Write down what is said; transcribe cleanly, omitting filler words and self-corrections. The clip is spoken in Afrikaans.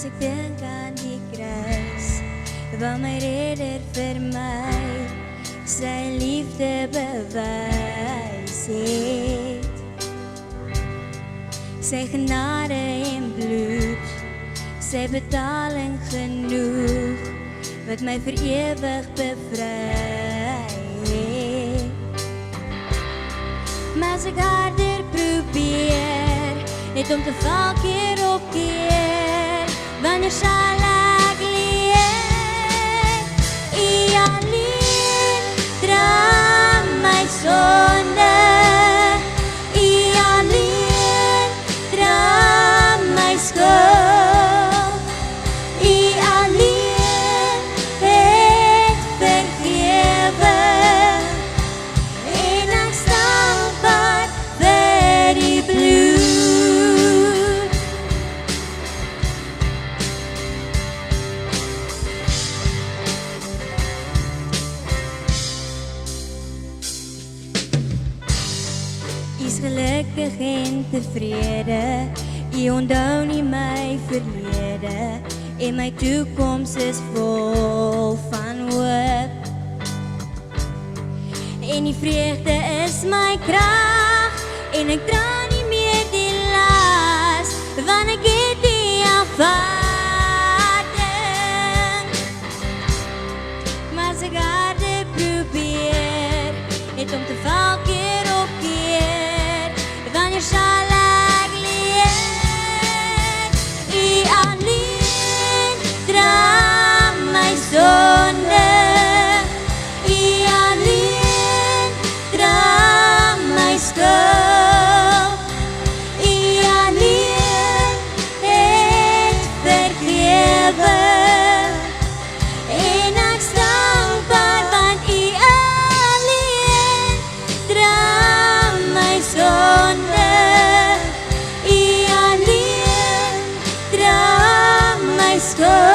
As ek dink aan die kruis, waar my redder vir my sy liefde bewys het. Sy genade en bloed, sy betaling genoeg, wat my vir ewig bevry het. Maar as ek harder probeer, net om te val keer op keer, wanneer sal ek leer? U alleen dra my sonde, U alleen dra my skuld, U alleen het vergewe, en ek staan dankbaar vir die bloed. Is gelukkig en tevrede, U onthou nie my verlede, en my toekoms is vol van hoop. En die vreugde is my krag, en ek dra nie meer die las, want ek het die aanvaarding. Maar as ek harder probeer, net om te val keer op keer, wanneer sal ek leer? U alleen dra my sonde, U alleen dra my skuld, U alleen het vergewe, en ek staan dankbaar, want U alleen dra my sonde, U alleen dra my skuld.